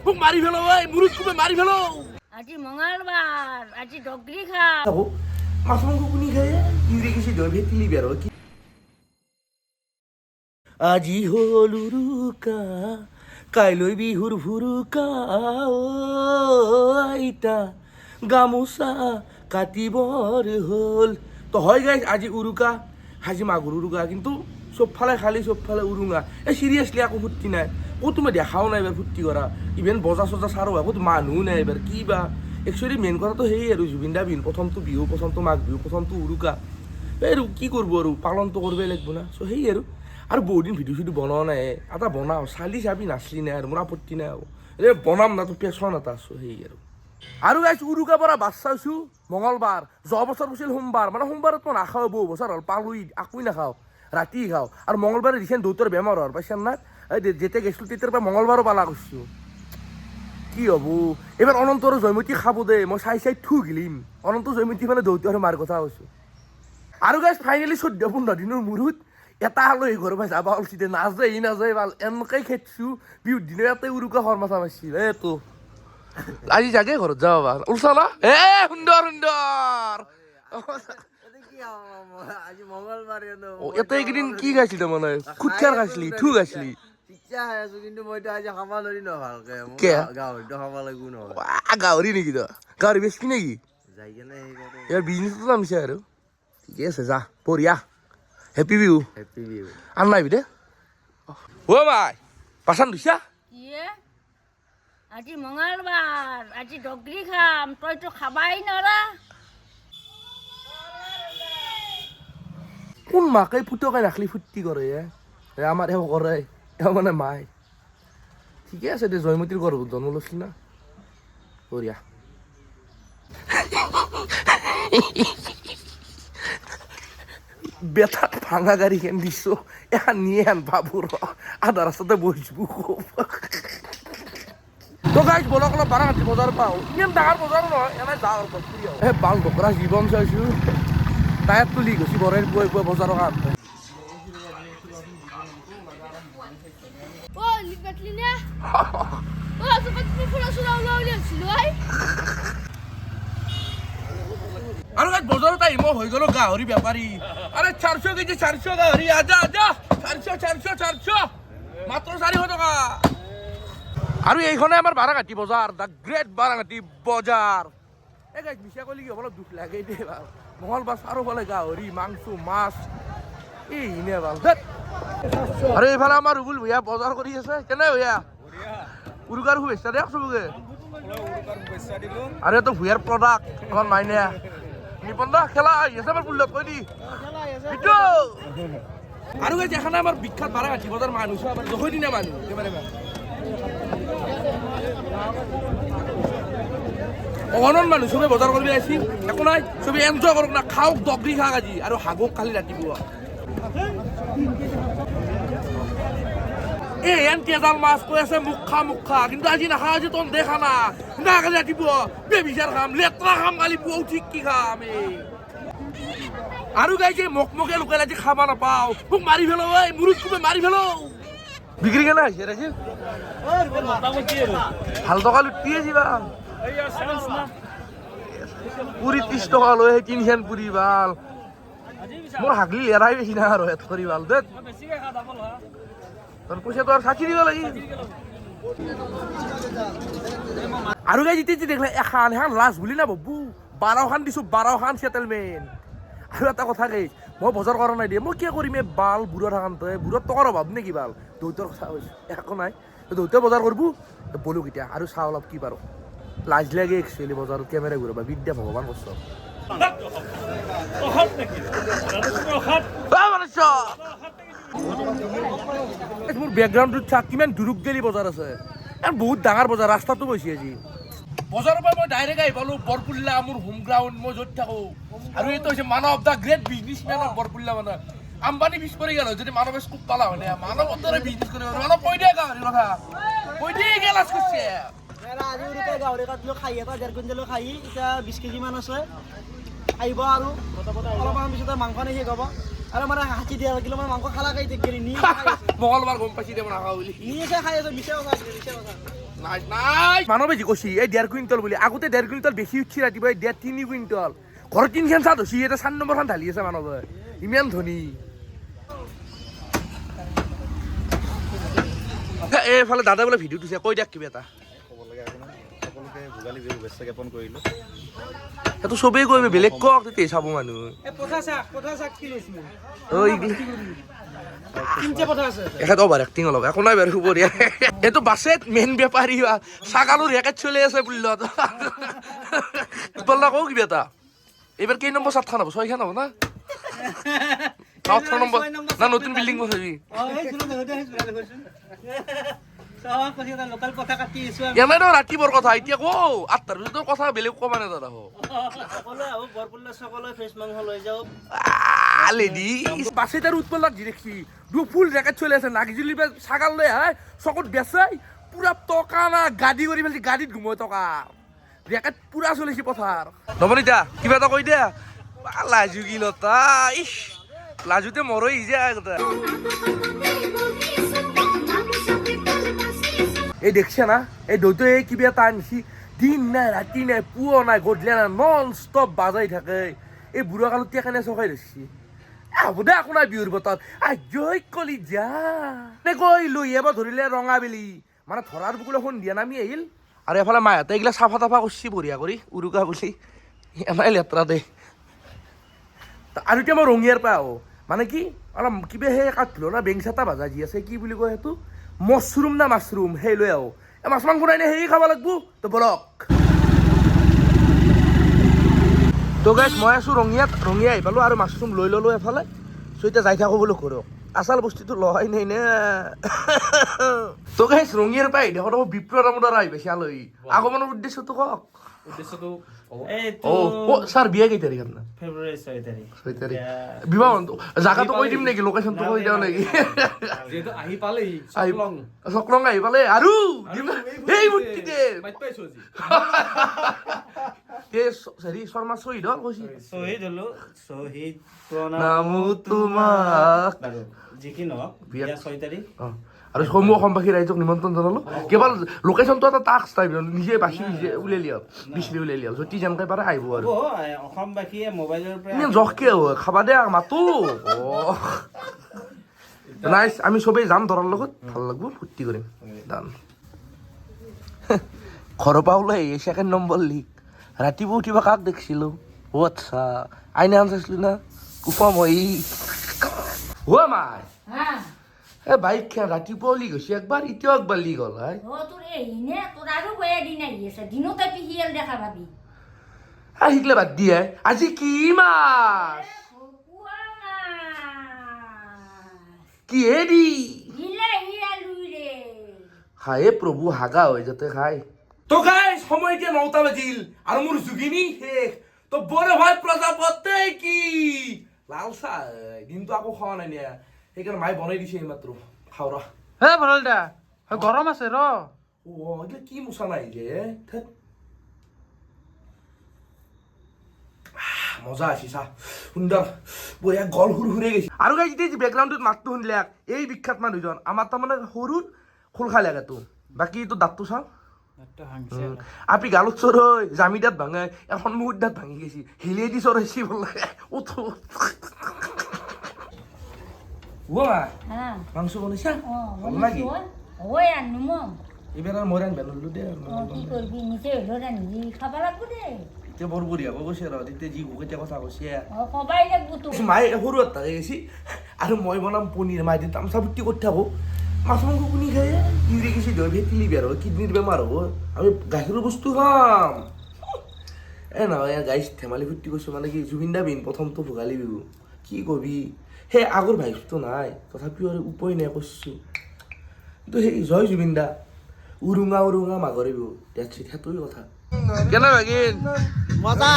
মোক মাৰি ফেলো ঐ মুৰুত কোবে মাৰি ফেলো আজি মঙ্গলবার আজি ডগরি খা মাছ মাংস কোনি খায় ইউরে কিছু দই ভেতিলি বেরো কি আজি হল উৰুকা কাইলৈ বিহুৰ ভুৰুকা আইতা গামোচা কাটিবৰ হ'ল তো হয় গাইজ আজি উৰুকা হাজি মাগুৰ উৰুকা কিন্তু চবফালে খালি চবফালে উৰুঙা এই চিৰিয়াছলি একো ফূৰ্তি নাই ক'তো মই দেখাও নাই এবাৰ ফূৰ্তি কৰা ইভেন বজা চজা চাৰো ক'তো মানুহো নাই এবাৰ কি বা একচুৱেলি মেইন কথাটো সেয়ে আৰু জুবিন দা বিন প্ৰথমটো বিহু প্ৰথমটো মাঘ বিহু প্ৰথমটো উৰুকা এই আৰু কি কৰিব আৰু পালনটো কৰিবই লাগিব না চ' সেয়ে আৰু বহুত দিন ভিডিঅ' চিডিঅ' বনোৱা নাই এটা বনাওঁ চালি চাবি নাচলি নাই আৰু মোৰ আপত্তি নাই আৰু এই বনাম না তোৰ পেচন এটা আছোঁ সেয়ে আৰু গাইছ উৰুকাৰ পৰা বাছ চাইছোঁ মঙলবাৰ যোৱা বছৰ গৈছিল সোমবাৰ মানে সোমবাৰত মই নাখাওঁ বহু বছৰ হ'ল পালোই আকোই নাখাওঁ ৰাতি খাওঁ আৰু মঙলবাৰে দিছেন দেউতাৰ বেমাৰ হোৱাৰ পাইছেন না এই যেতিয়া গৈছিলোঁ তেতিয়াৰ পৰা মঙলবাৰো পালা কৰিছোঁ কি হ'ব এইবাৰ অনন্ত আৰু জয়মতী খাব দে মই চাই চাই থু গিলিম অনন্ত জয়মতী মানে দেউতা আৰু মাৰ কথা কৈছোঁ আৰু গাইছ ফাইনেলি 14-15 দিনৰ মূৰত এটা আলহী ঘৰৰ পৰা যাবা ওলছি দে নাযায় ই নাযায় ভাল এনেকৈ খেদছোঁ বিহুৰ দিনা ইয়াতে উৰুকা খৰ মাথা মাৰিছিল তো আজি যাগে ঘৰত যাব ভাল ওলছা না সুন্দৰ সুন্দৰ ইয়াতে এইকেইদিন কি খাইছিলি তাৰমানে খুটখাৰ খাইছিলি থু খাইছিলি গাহৰি নেকি তই গাহৰি বেচবি নেকি ইয়াৰ বিজনেছটো নামিছে আৰু ঠিকে আছে যা বঢ়িয়া হেপী বিহু আন নাইবি দে অ' মাই পাচান দিছা ইয়ে আজি মঙ্গলবার আজি ডগরি খাম তই তো খাবাই নরা কোন মাকে ফুটকাই ৰাখলি ফূৰ্তি কৰে আমাৰ এও কৰে এও মানে মাই ঠিকে আছে দে জয়মতীৰ ঘৰ জন্ম লৈছিল না বঢ়িয়া বেটাত ভাঙা গাড়ীখন দিছোঁ এখন নিয়ে আন বাবুৰ আধা ৰাস্তাতে বহিছোঁ তো গাইজ বলক অলপ বাৰাঘাটি বজাৰ পাওঁ ইমান ডাঙৰ বজাৰ নহয় এনে যাওঁ এই বাল বকৰা জীৱন চাইছোঁ টায়াৰ তুলি গৈছি বৰাই পুৱাই পুৱাই বজাৰৰ কাম ও লিখলি না ও সবাই তুমি ফুলা সুলা উলাউলি আছিল ভাই আৰু গাইজ বজাৰত আহি মই হৈ গ'লো গাহৰি বেপাৰী আৰে 400 কেজি 400 গাহৰি আজা আজা 400 মাত্ৰ 400 টকা আৰু এইখনে আমাৰ বাৰাঘাটি বজাৰ দ্য গ্ৰেট বাৰাঘাটি বজাৰ এই গাইজ মিছা কলি কি অলপ দুখ লাগে দেই ভাল মঙলবাৰ চাৰিওফালে গাহৰি মাংস মাছ এই ইনে ভাল আৰু এইফালে আমাৰ ৰুবুল ভূঞা বজাৰ কৰি আছে কেনে ভূঞা উৰুকাৰ শুভেচ্ছা দিয়ক চবকে আৰু এইটো ভূঞাৰ প্ৰডাক্ট এখন মাইনে নিপন দা খেলা আহি আছে আমাৰ পুলত কৈ দি আৰু গাইজ এখানে আমাৰ বিখ্যাত বাৰাঘাটি বজাৰ মানুহ আমাৰ জহৈ দিনা মানুহ একেবাৰে অগণন মানুহ চবে বজাৰ কৰিব আহিছিল একো নাই চবে এনজয় কৰক না খাওক ডগৰি খাওক আজি আৰু হাগক কালি ৰাতিপুৱা এই এন তেজাল মাছ কৈ আছে মুখ খা কিন্তু আজি নাখা আজি তন দেখা না না কালি ৰাতিপুৱা বেবিচাৰ খাম লেতেৰা খাম কালি পুৱা উঠি কি খাম আৰু গাইছে মকে লুকাই আজি খাব নাপাওঁ মোক মাৰি ফেলো ঐ মুৰুত কোবে মাৰি ফেলো বিক্ৰী কেনে আহিছে ৰাখিল ভাল টকা লুটিয়ে যিবা পুৰি 30 টকা লৈ আহি 3খান পুৰি ভাল মোৰ হাগলি এৰাই বেছি না আৰু হেত কৰি ভাল দে তোৰ পইচাটো আৰু 60 দিব লাগি আৰু গাই যেতিয়া দেখিলে এখন লাজ বুলি না বাবু 12খান দিছোঁ 12খান সেটেলমেণ্ট আৰু এটা কথা গাইছ মই বজাৰ কৰা নাই দিয়ে মই কি কৰিম এই বাল বুঢ়া থাকান তই বুঢ়াত টকাৰ অভাৱ নেকি বাল দেউতাৰ কথা কৈছোঁ একো নাই দেউতাই বজাৰ কৰিব বলো কেতিয়া আৰু চাওঁ অলপ কি পাৰোঁ লাজ লাগে একচুৱেলি বজাৰত কেমেৰা ঘূৰাবা বিদ্যা ভগৱান কষ্ট মোৰ বেকগ্ৰাউণ্ডটোত চাওক কিমান দুৰুক গেলি বজাৰ আছে বহুত ডাঙৰ বজাৰ ৰাস্তাটো গৈছে আজি বজাৰৰ পৰা মই ডাইৰেক্ট আহি পালোঁ বৰপুল্লা মোৰ হোম গ্ৰাউণ্ড মই য'ত থাকোঁ আৰু এইটো হৈছে মানৱ দ্য গ্ৰেট বিজনেছমেন অফ বৰপুল্লা মানে আম্বানী পিছ পৰি গেল যদি মানৱে স্কুপ পালা হয় মানৱৰ দৰে বিজনেছ কৰিব মানৱ কৈ দিয়ে গাহৰিৰ কথা কৈ দিয়ে গেলাজ কৰিছে আজি উৰুকা গাহৰি কাটলো খাই এটা 1.5 কুইণ্টেল খাই এতিয়া 20 কেজি মান আছে আহিব আৰু অলপমান পিছতে মাংস নে শেষ হ'ব আৰু মানে 60 দিয়া কিলো মান মাংস খালা খাই দেখি নি মঙলবাৰ গম পাইছি দে মই নাখাওঁ বুলি নিছে খাই আছে মিছা কথা মানৱে যি কৈছি এই 1.5 কুইণ্টল বুলি আগতে 1.5 কুইণ্টল বেছি উঠছি ৰাতিপুৱা 3 কুইণ্টল ঘৰত 3খান চাহ ধৰছি এটা 4 নম্বৰখন ঢালি আছে মানৱে ইমান ধনী এইফালে দাদা বোলে ভিডিঅ' দিছে কৈ দিয়ক কিবা এটা সকলোকে ভোগালী বিহু শুভেচ্ছা জ্ঞাপন কৰিলোঁ সেইটো চবেই কৈ বেলেগ কওক তেতিয়া চাব মানুহ এখেত অভাৰ এক্টিং অলপ একো নাই বাৰু বঢ়িয়া এইটো বাছেত মেইন বেপাৰী ছাগালৰ ৰেকেট চলি আছে বুলিলত বল্লা কওঁ কিবা এটা এইবাৰ কেই নম্বৰ 7খান হ'ব 6খান হ'ব না 8 নম্বৰ না নতুন বিল্ডিং বনাবি এনে ৰাতিপুৱাৰ কথা এতিয়া কওঁ 8টাৰ পিছত কথা বেলেগ ক'ব মানে দাদা বাছে তাৰ উৎপল্লাত যি দেখি ফুল জেকেট চলি আছে নাগিজুলি ছাগাল লৈ আহে চকুত বেচাই পুৰা টকা না গাড়ী কৰি পেলাই গাড়ীত ঘুমাই টকা জেকেট পুৰা চলিছে পথাৰ নৱনীতা কিবা এটা কৈ দিয়া লাজু কি লতা ইস লাজুতে মৰই যায় এই দেখছে না এই দৈতো এই কিবা এটা আনছি দিন নাই ৰাতি নাই পুৱা নাই গধূলি নাই নন ষ্টপ বাজাই থাকে এই বুঢ়া কালত কেনে চকাই ধৰছি হ'ব দে একো নাই বিহুৰ বতৰ আজৈ কলি যা কৈ লৈ এবাৰ ধৰিলে ৰঙাবেলি মানে ধৰাৰ বুকুলে সন্ধিয়া নামি আহিল আৰু এফালে মাহঁতে এইগিলা চাফা তাফা কৰিছি বঢ়িয়া কৰি উৰুকা বুলি এনাই লেতেৰা দে আৰু এতিয়া মই ৰঙিয়াৰ পৰা আহোঁ মানে কি অলপ কিবা সেই কাঠলো না বেংচা এটা ভাজা যি আছে কি বুলি কয় সেইটো মছৰুম না মাছৰুম সেই লৈ আহোঁ এই মাছ মাংস নাই নে সেই খাব লাগব তো বলক তো গাইছ মই আছোঁ ৰঙিয়াত ৰঙিয়া আহি পালোঁ আৰু মাছৰুম লৈ ল'লোঁ এফালে চ' এতিয়া যাই থাকোঁ বোলো ঘৰক আচল বস্তুটো লয় নাই নে তো গাইছ ৰঙিয়াৰ পৰা আহি দেখোন বিপ্ৰৰ নামৰ দ্বাৰা আহি পাইছে আলহী আগমনৰ উদ্দেশ্যটো কওক উদ্দেশ্যটো ছাৰ বিয়া কেই তাৰিখ আপোনাৰ ফেব্ৰুৱাৰী 6 তাৰিখ বিবাহ জাগাটো কৈ দিম নেকি লোকেশ্যনটো কৈ দিওঁ নেকি যিহেতু আহি পালেহি চকলং আহি পালে আৰু এই মূৰ্তিতে হেৰি শৰ্মা শ্বহীদ হ'ল কৈছি শ্বহীদ হলো শ্বহীদ নামো তোমাক যি কি নহওক বিয়া 6 তাৰিখ আৰু সমূহ অসমবাসী ৰাইজক নিমন্ত্ৰণ জনালোঁ কেৱল লোকেশ্যনটো এটা টাস্ক টাইপ নিজে বাছি নিজে উলিয়াই লিয়াওক বিচাৰি উলিয়াই লিয়াওক যদি যেনেকৈ পাৰে আহিব আৰু অসমবাসীয়ে মোবাইলৰ পৰা ইমান জহকে খাবা দে মাতো নাইচ আমি চবেই যাম ধৰাৰ লগত ভাল লাগব ফূৰ্তি কৰিম দান ঘৰৰ পৰা ওলাই ছেকেণ্ড নম্বৰ লিক ৰাতিপুৱা কিবা কাক দেখিছিলোঁ অ' আচ্ছা আইনাখন চাইছিলোঁ না কুফা মই অ' মাই এ বাইক খান ৰাতিপুৱা লিক হৈছে একবাৰ এতিয়াও একবাৰ লিক হ'ল হাই শিকলে বাদ দিয়ে আজি কি মাছ কি হেৰি হায়ে প্ৰভু হাগা হৈ যাতে খাই তো গাইছ সময় এতিয়া 9টা বাজিল আৰু মোৰ জুগিনী শেষ তো বড় ভাই প্ৰজাপতি কি লাল চাহ দিনটো আকৌ খোৱা নাই নিয়া সেইকাৰণে মায়ে বনাই দিছে এইমাত্ৰ খাওঁ ৰ হে ভৰল দা গৰম আছে ৰ এইগিলা কি মোচা নাই যে মজা আছে চা সুন্দৰ বঢ়িয়া গল সুৰসুৰে গৈছে আৰু গাইছ এতিয়া বেকগ্ৰাউণ্ডটোত মাতটো শুনিলে এই বিখ্যাত মানুহজন আমাৰ তাৰমানে সৰুৰ খোল খাই লাগেতো বাকী তোৰ দাঁতটো চাওঁ আপি গালত চৰ হৈ জামি দাঁত ভাঙে এখন মুহুৰ দাঁত ভাঙি গৈছি হিলিয়ে দি চৰাইছি বোলে উঠো মাংস বনাইছা ভাল লাগি এইবাৰ আৰু মই ৰান্ধিব ল'লো দে এতিয়া বৰ বঢ়িয়া কৈছে ৰ তেতিয়া যি কেতিয়া কথা কৈছে মায়ে সৰু এটাকে গৈছি আৰু মই বনাম পনীৰ মায়ে দি তামচা ফুৰ্তি কৰি থাকোঁ মাছ মাংস কোনি খায় ইউৰিক এচিড হয় ভেটিলি বেয়া হয় কিডনিৰ বেমাৰ হ'ব আমি গাখীৰৰ বস্তু খাম নহয় গাইছ ধেমালি ফূৰ্তি কৰিছোঁ মানে কি জুবিন দা বিন প্ৰথমটো ভোগালী বিহু কি কবি সেই আগৰ ভাইবটো নাই তথাপিও আৰু উপায় নাই কৰিছোঁ কিন্তু সেই জয় জুবিন দা উৰুঙা উৰুঙা মাঘৰে বিহু সেইটোৱে কথা কেনে ভাগিন মজা